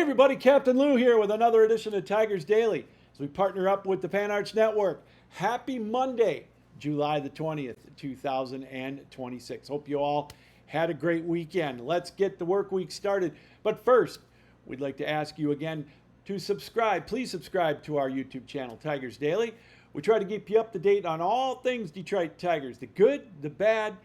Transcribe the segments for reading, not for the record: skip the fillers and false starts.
everybody, Captain Lou here with another edition of Tigers Daily as we partner up with the Pan Arch Network. Happy Monday, July the 20th, 2026. Hope you all had a great weekend. Let's get the work week started. But first, we'd like to ask you again to subscribe. Please subscribe to our YouTube channel, Tigers Daily. We try to keep you up to date on all things Detroit Tigers, the good, the bad,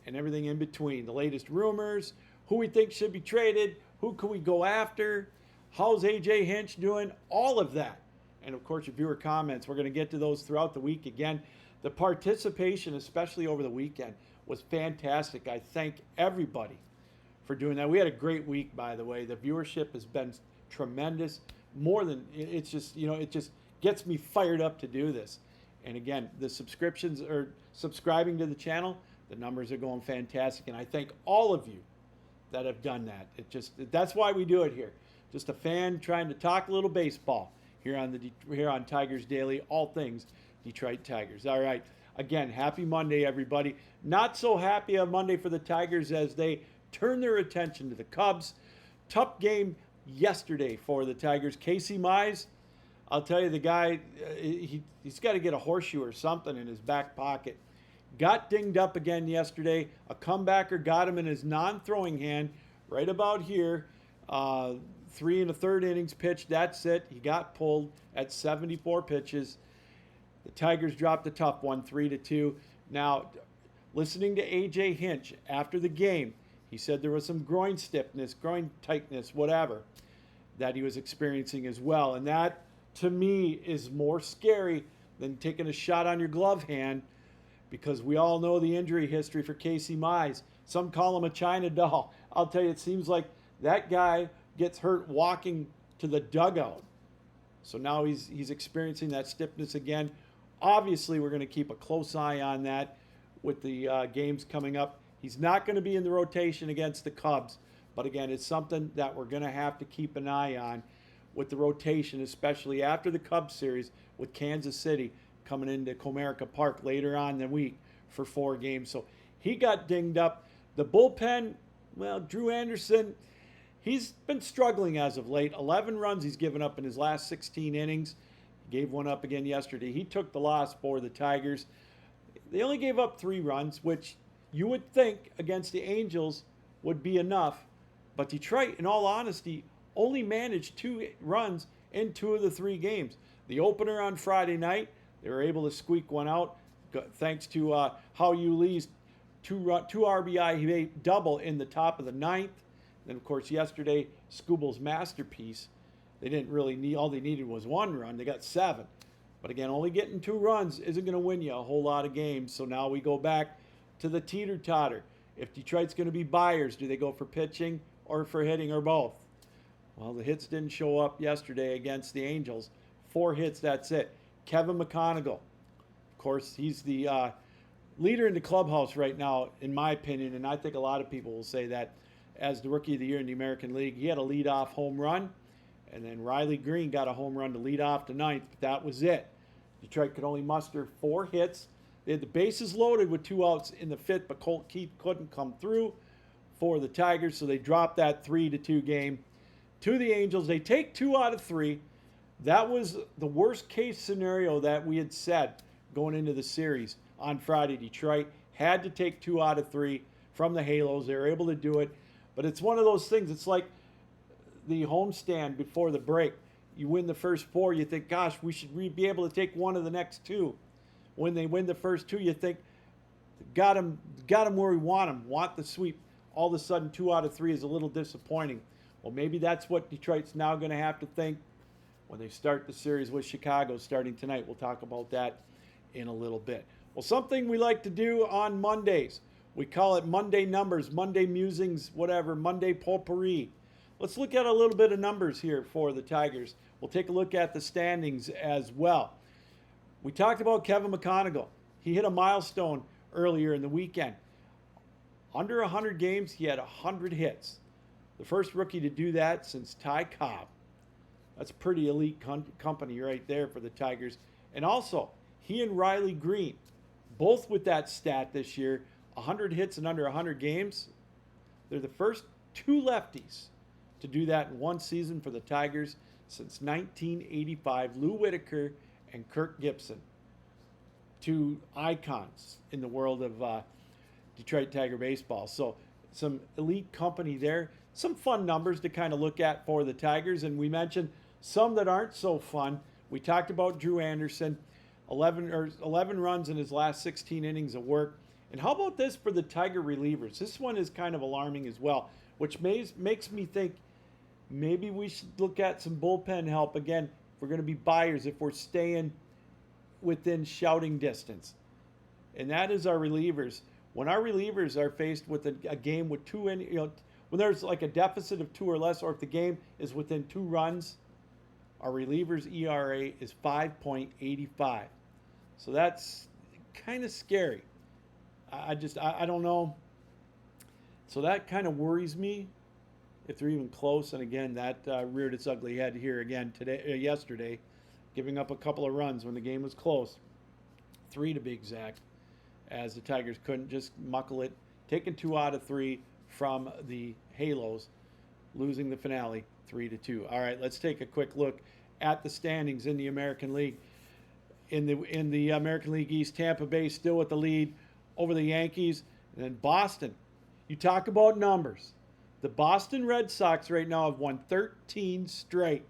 and everything in between. The latest rumors, who we think should be traded, who can we go after, how's AJ Hinch doing, all of that. And of course, your viewer comments, we're going to get to those throughout the week. Again, the participation, especially over the weekend, was fantastic. I thank everybody for doing that. We had a great week, by the way. The viewership has been tremendous. More than, it's just, it just gets me fired up to do this. And again, the subscriptions or subscribing to the channel, the numbers are going fantastic. And I thank all of you that have done that. That's why we do it here. Just a fan trying to talk a little baseball here on Tigers Daily, all things Detroit Tigers. All right. Again, happy Monday, everybody. Not so happy on Monday for the Tigers as they turn their attention to the Cubs. Tough game yesterday for the Tigers. Casey Mize, I'll tell you, the guy, he's got to get a horseshoe or something in his back pocket. Got dinged up again yesterday. A comebacker got him in his non-throwing hand right about here. 3 1/3 innings pitched. That's it. He got pulled at 74 pitches. The Tigers dropped a tough one, 3-2. Now, listening to AJ Hinch after the game, he said there was some groin stiffness, groin tightness, whatever, that he was experiencing as well. And that, to me, is more scary than taking a shot on your glove hand, because we all know the injury history for Casey Mize. Some call him a China doll. I'll tell you, it seems like that guy gets hurt walking to the dugout. So now he's experiencing that stiffness again. Obviously, we're going to keep a close eye on that with the games coming up. He's not going to be in the rotation against the Cubs. But again, it's something that we're going to have to keep an eye on with the rotation, especially after the Cubs series with Kansas City coming into Comerica Park later on in the week for 4 games. So he got dinged up. The bullpen, well, Drew Anderson, he's been struggling as of late. 11 runs he's given up in his last 16 innings. He gave one up again yesterday. He took the loss for the Tigers. They only gave up 3 runs, which you would think against the Angels would be enough. But Detroit, in all honesty, only managed 2 runs in 2 of the 3 games. The opener on Friday night, they were able to squeak one out thanks to Hao Yu Lee's 2 RBI double in the top of the 9th. Then, of course, yesterday, Skubal's masterpiece. They didn't really need, all they needed was 1 run. They got 7. But again, only getting 2 runs isn't going to win you a whole lot of games. So now we go back to the teeter-totter. If Detroit's going to be buyers, do they go for pitching or for hitting or both? Well, the hits didn't show up yesterday against the Angels. 4 hits, that's it. Kevin McConaughey, of course, he's the leader in the clubhouse right now, in my opinion, and I think a lot of people will say that as the Rookie of the Year in the American League. He had a leadoff home run, and then Riley Green got a home run to lead off the 9th, but that was it. Detroit could only muster 4 hits. They had the bases loaded with 2 outs in the 5th, but Colt Keith couldn't come through for the Tigers, so they dropped that 3-2 game to the Angels. They take 2 out of 3. That was the worst case scenario that we had said going into the series on Friday. Detroit had to take 2 out of 3 from the Halos. They were able to do it. But it's one of those things. It's like the homestand before the break. You win the first 4, you think, gosh, we should be able to take 1 of the next 2. When they win the first 2, you think, got them where we want them, want the sweep. All of a sudden, 2 out of 3 is a little disappointing. Well, maybe that's what Detroit's now going to have to think when they start the series with Chicago starting tonight. We'll talk about that in a little bit. Well, something we like to do on Mondays. We call it Monday Numbers, Monday Musings, whatever, Monday Potpourri. Let's look at a little bit of numbers here for the Tigers. We'll take a look at the standings as well. We talked about Kevin McConaughey. He hit a milestone earlier in the weekend. Under 100 games, he had 100 hits. The first rookie to do that since Ty Cobb. That's pretty elite company right there for the Tigers. And also, he and Riley Green, both with that stat this year, 100 hits in under 100 games. They're the first 2 lefties to do that in one season for the Tigers since 1985. Lou Whitaker and Kirk Gibson, two icons in the world of Detroit Tiger baseball. So some elite company there. Some fun numbers to kind of look at for the Tigers. And we mentioned some that aren't so fun. We talked about Drew Anderson, 11 runs in his last 16 innings of work. And how about this for the Tiger relievers? This one is kind of alarming as well, which makes me think maybe we should look at some bullpen help. Again, if we're going to be buyers, if we're staying within shouting distance. And that is our relievers. When our relievers are faced with a game with when there's like a deficit of 2 or less, or if the game is within 2 runs, our relievers ERA is 5.85. So that's kind of scary. I don't know. So that kind of worries me if they're even close. And again, that reared its ugly head here again yesterday, giving up a couple of runs when the game was close. 3 to be exact, as the Tigers couldn't just muckle it, taking 2 out of 3 from the Halos, losing the finale 3-2. All right, let's take a quick look at the standings in the American League. In the American League East, Tampa Bay still with the lead over the Yankees, and then Boston. You talk about numbers. The Boston Red Sox right now have won 13 straight.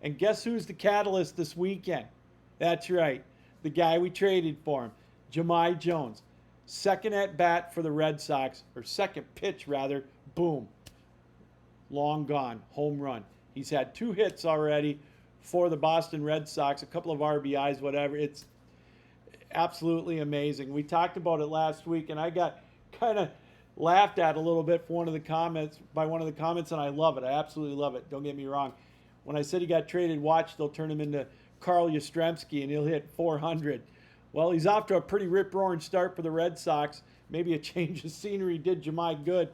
And guess who's the catalyst this weekend? That's right, the guy we traded for him, Jahmai Jones. Second at bat for the Red Sox, or second pitch rather, boom. Long gone, home run. He's had 2 hits already for the Boston Red Sox, a couple of RBIs, whatever. It's absolutely amazing. We talked about it last week, and I got kind of laughed at a little bit for one of the comments, and I love it. I absolutely love it. Don't get me wrong. When I said he got traded, watch, they'll turn him into Carl Yastrzemski, and he'll hit 400. Well, he's off to a pretty rip-roaring start for the Red Sox. Maybe a change of scenery did Jahmai good.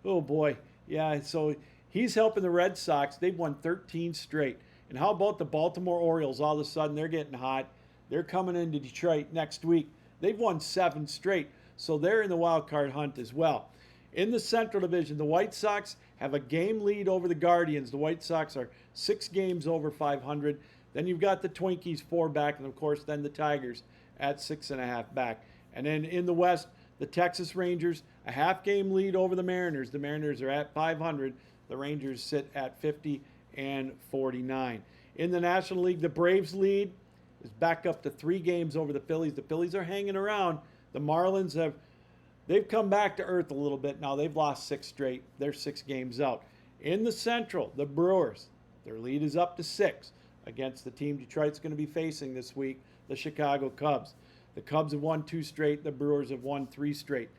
Oh, boy. Yeah, so he's helping the Red Sox. They've won 13 straight. And how about the Baltimore Orioles? All of a sudden, they're getting hot. They're coming into Detroit next week. They've won 7 straight, so they're in the wild card hunt as well. In the Central Division, the White Sox have a game lead over the Guardians. The White Sox are 6 games over 500. Then you've got the Twinkies 4 back, and of course, then the Tigers at 6.5 back. And then in the West, the Texas Rangers, a half game lead over the Mariners. The Mariners are at 500. The Rangers sit at 50 and 49. In the National League, the Braves lead is back up to 3 games over the Phillies. The Phillies are hanging around. The Marlins they've come back to earth a little bit now. They've lost 6 straight. They're 6 games out. In the Central, the Brewers, their lead is up to 6 against the team Detroit's going to be facing this week, the Chicago Cubs. The Cubs have won 2 straight. The Brewers have won 3 straight.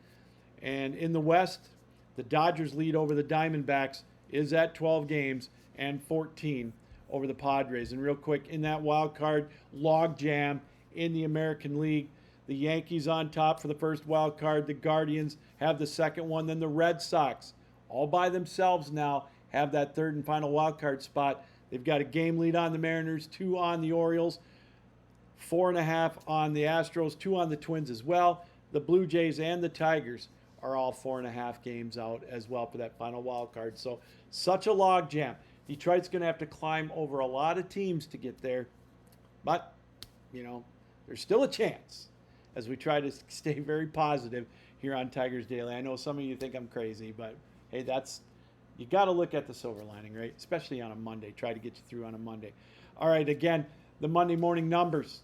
And in the West, the Dodgers lead over the Diamondbacks is at 12 games and 14 over the Padres. And real quick, in that wild card log jam in the American League, the Yankees on top for the first wild card. The Guardians have the second one. Then the Red Sox, all by themselves now, have that third and final wild card spot. They've got a game lead on the Mariners, 2 on the Orioles, 4.5 on the Astros, 2 on the Twins as well. The Blue Jays and the Tigers are all 4.5 games out as well for that final wild card. So such a log jam. Detroit's going to have to climb over a lot of teams to get there. But, there's still a chance as we try to stay very positive here on Tigers Daily. I know some of you think I'm crazy, but hey, you got to look at the silver lining, right? Especially on a Monday. Try to get you through on a Monday. All right, again, the Monday morning numbers.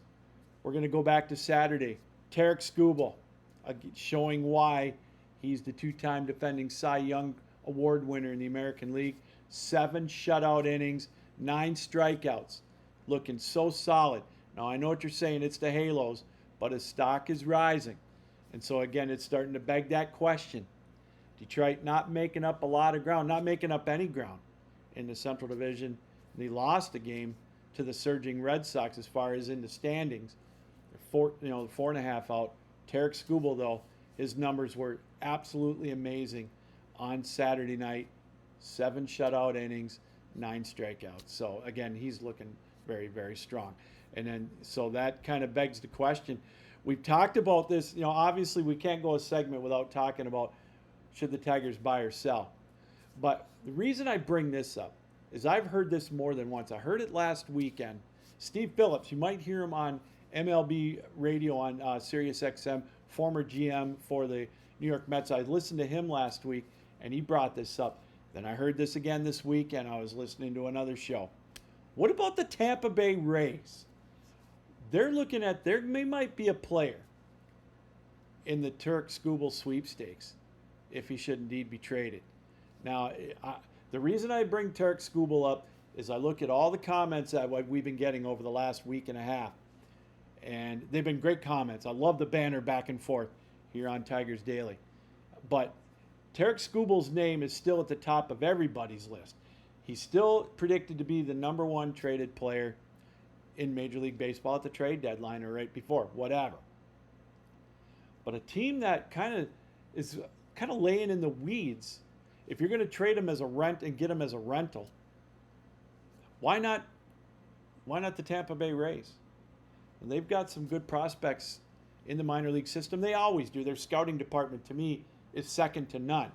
We're going to go back to Saturday. Tarik Skubal, showing why he's the 2-time defending Cy Young Award winner in the American League. 7 shutout innings, 9 strikeouts. Looking so solid. Now, I know what you're saying. It's the Halos, but his stock is rising. And so, again, it's starting to beg that question. Detroit not making up a lot of ground, not making up any ground in the Central Division. And they lost a game to the surging Red Sox as far as in the standings. They're 4.5 out. Tarik Skubal, though, his numbers were absolutely amazing on Saturday night. 7 shutout innings, 9 strikeouts. So, again, he's looking very, very strong. And then, so that kind of begs the question. We've talked about this. Obviously we can't go a segment without talking about should the Tigers buy or sell. But The reason I bring this up is I've heard this more than once. I heard it last weekend. Steve Phillips, you might hear him on MLB radio on Sirius XM, former GM for the New York Mets. I listened to him last week, and he brought this up. Then I heard this again this week, and I was listening to another show. What about the Tampa Bay Rays? They're looking at, there might be a player in the Tarik Skubal sweepstakes if he should indeed be traded. Now, the reason I bring Tarik Skubal up is I look at all the comments that we've been getting over the last week and a half. And they've been great comments. I love the banner back and forth here on Tigers Daily. But Tarik Skubal's name is still at the top of everybody's list. He's still predicted to be the number one traded player in Major League Baseball at the trade deadline or right before, whatever. But a team that is laying in the weeds, if you're going to trade him as a rent and get him as a rental, why not the Tampa Bay Rays? And they've got some good prospects in the minor league system. They always do. Their scouting department, to me, is second to none.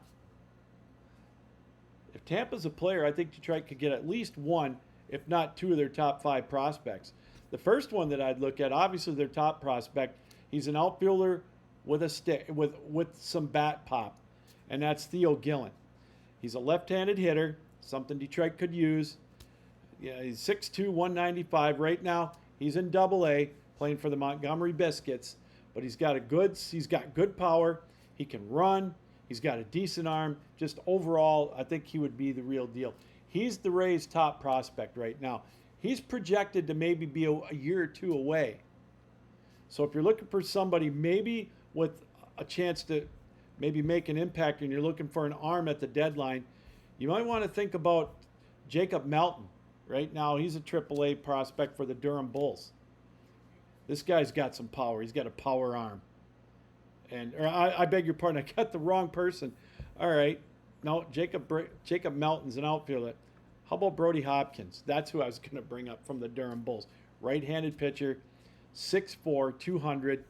If Tampa's a player, I think Detroit could get at least one, if not two of their top 5 prospects. The first one that I'd look at, obviously their top prospect, he's an outfielder with a stick, with some bat pop, and that's Theo Gillen. He's a left-handed hitter, something Detroit could use. Yeah, he's 6'2", 195 right now. He's in Double-A, playing for the Montgomery Biscuits, but he's got good power. He can run. He's got a decent arm. Just overall, I think he would be the real deal. He's the Rays' top prospect right now. He's projected to maybe be a year or two away. So if you're looking for somebody maybe with a chance to maybe make an impact and you're looking for an arm at the deadline, you might want to think about Jacob Melton. Right now, he's a AAA prospect for the Durham Bulls. This guy's got some power. He's got a power arm. I beg your pardon, I got the wrong person. All right. No, Jacob Melton's an outfielder. How about Brody Hopkins? That's who I was going to bring up from the Durham Bulls. Right-handed pitcher, 6'4", 200.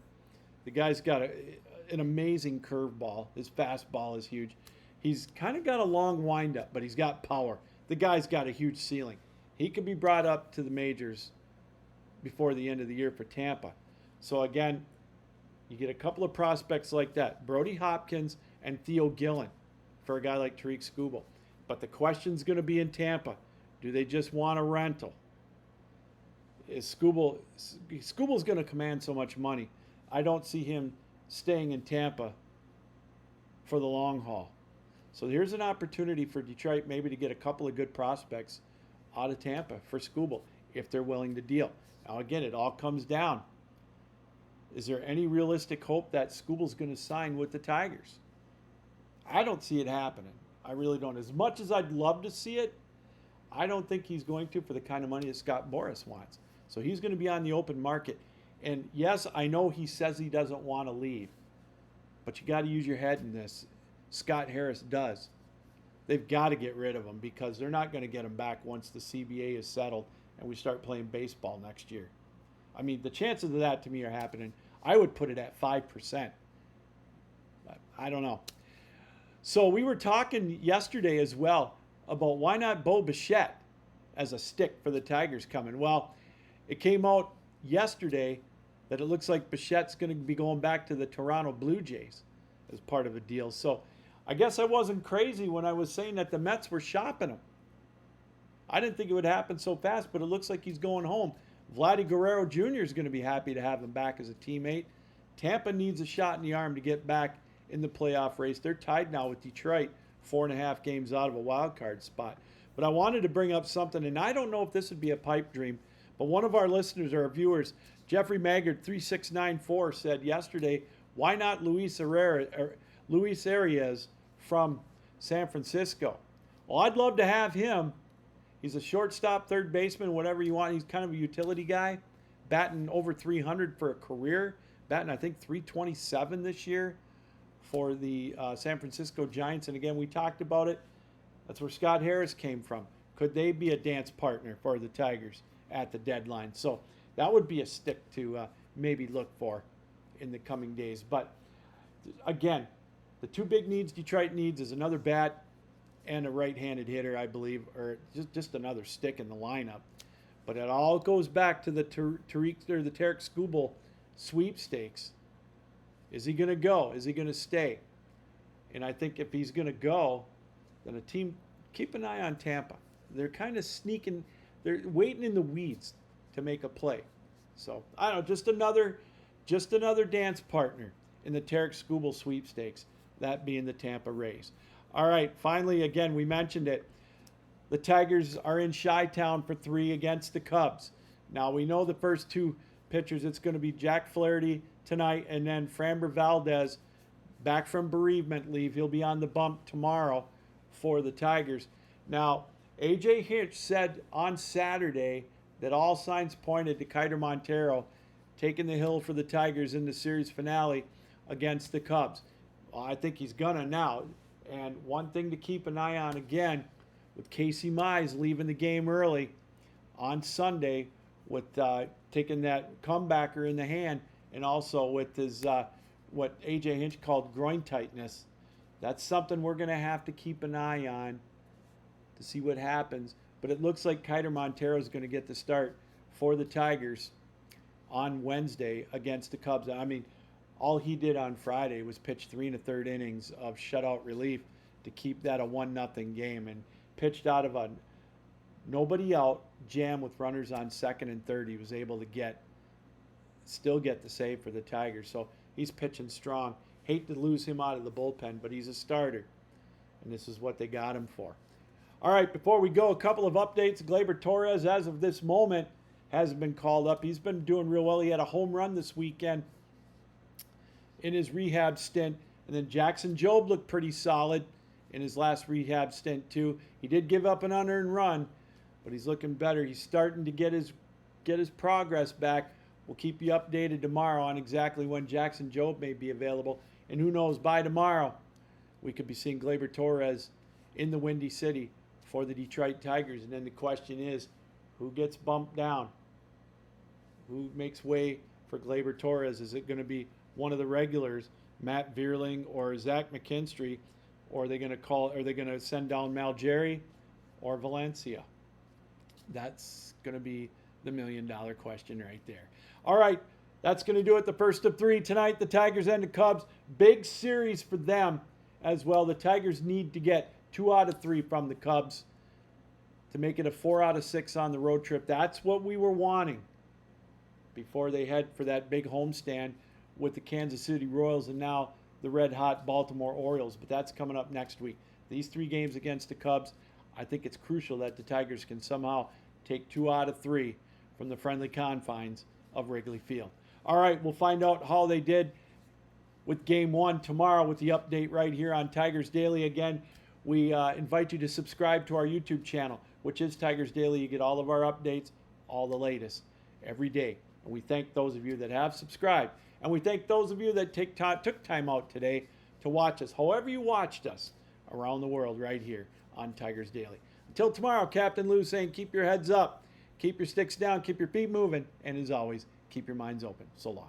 The guy's got an amazing curveball. His fastball is huge. He's kind of got a long windup, but he's got power. The guy's got a huge ceiling. He could be brought up to the majors before the end of the year for Tampa. So again, you get a couple of prospects like that, Brody Hopkins and Theo Gillen for a guy like Tarik Skubal. But the question's going to be in Tampa. Do they just want a rental? Skubal's going to command so much money. I don't see him staying in Tampa for the long haul. So here's an opportunity for Detroit maybe to get a couple of good prospects out of Tampa for Skubal if they're willing to deal. Now again, it all comes down. Is there any realistic hope that Skubal's going to sign with the Tigers? I don't see it happening. I really don't. As much as I'd love to see it, I don't think he's going to for the kind of money that Scott Boras wants. So he's going to be on the open market. And yes, I know he says he doesn't want to leave, but you got to use your head in this. Scott Harris does. They've got to get rid of him because they're not going to get him back once the CBA is settled and we start playing baseball next year. I mean, the chances of that to me are happening. I would put it at 5%. But I don't know. So we were talking yesterday as well about why not Bo Bichette as a stick for the Tigers coming. Well, it came out yesterday that it looks like Bichette's going to be going back to the Toronto Blue Jays as part of a deal. So I guess I wasn't crazy when I was saying that the Mets were shopping him. I didn't think it would happen so fast, but it looks like he's going home. Vladdy Guerrero Jr. is going to be happy to have him back as a teammate. Tampa needs a shot in the arm to get back in the playoff race. They're tied now with Detroit, 4.5 games out of a wild card spot. But I wanted to bring up something, and I don't know if this would be a pipe dream, but one of our listeners or our viewers, Jeffrey Maggard 3694, said yesterday, why not Luis Arias from San Francisco? Well, I'd love to have him. He's a shortstop, third baseman, whatever you want. He's kind of a utility guy, batting over 300 for a career, batting, I think, 327 this year for the San Francisco Giants. And again, we talked about it. That's where Scott Harris came from. Could they be a dance partner for the Tigers at the deadline? So that would be a stick to maybe look for in the coming days. But again, the two big needs Detroit needs is another bat and a right-handed hitter, I believe, or just another stick in the lineup. But it all goes back to the Tarik Skubal sweepstakes. Is he going to go? Is he going to stay? And I think if he's going to go, then a team, keep an eye on Tampa. They're kind of sneaking, they're waiting in the weeds to make a play. So I don't know, just another dance partner in the Tarik Skubal sweepstakes, that being the Tampa Rays. All right, finally, again, we mentioned it. The Tigers are in Chi-Town for 3 against the Cubs. Now, we know the first 2 pitchers. It's going to be Jack Flaherty tonight, and then Framber Valdez back from bereavement leave. He'll be on the bump tomorrow for the Tigers. Now, A.J. Hinch said on Saturday that all signs pointed to Kiter Montero taking the hill for the Tigers in the series finale against the Cubs. Well, I think he's gonna now. And one thing to keep an eye on again, with Casey Mize leaving the game early on Sunday with taking that comebacker in the hand, and also with his what A.J. Hinch called groin tightness. That's something we're going to have to keep an eye on to see what happens. But it looks like Kiter Montero is going to get the start for the Tigers on Wednesday against the Cubs. I mean, all he did on Friday was pitch 3 1/3 innings of shutout relief to keep that a 1-0 game, and pitched out of a nobody out jam with runners on second and third. He was able to still get the save for the Tigers. So he's pitching strong. Hate to lose him out of the bullpen, but he's a starter, and this is what they got him for. All right, before we go, a couple of updates. Gleyber Torres, as of this moment, hasn't been called up. He's been doing real well. He had a home run this weekend in his rehab stint. And then Jackson Jobe looked pretty solid in his last rehab stint too. He did give up an unearned run, but he's looking better. He's starting to get his progress back. We'll keep you updated tomorrow on exactly when Jackson Jobe may be available. And who knows, by tomorrow, we could be seeing Gleyber Torres in the Windy City for the Detroit Tigers. And then the question is, who gets bumped down? Who makes way for Gleyber Torres? Is it going to be one of the regulars, Matt Vierling or Zach McKinstry? Or are they going to send down Malgeri or Valencia? That's going to be the $1 million question right there. All right, that's going to do it. The first of 3 tonight, the Tigers and the Cubs. Big series for them as well. The Tigers need to get 2 out of 3 from the Cubs to make it a 4 out of 6 on the road trip. That's what we were wanting before they head for that big homestand with the Kansas City Royals and now the red-hot Baltimore Orioles. But that's coming up next week. These 3 games against the Cubs, I think it's crucial that the Tigers can somehow take 2 out of 3 from the friendly confines of Wrigley Field. All right, we'll find out how they did with Game 1 tomorrow with the update right here on Tigers Daily. Again, we invite you to subscribe to our YouTube channel, which is Tigers Daily. You get all of our updates, all the latest, every day. And we thank those of you that have subscribed. And we thank those of you that took time out today to watch us, however you watched us around the world right here on Tigers Daily. Until tomorrow, Captain Lou saying keep your heads up, keep your sticks down, keep your feet moving, and as always, keep your minds open. So long.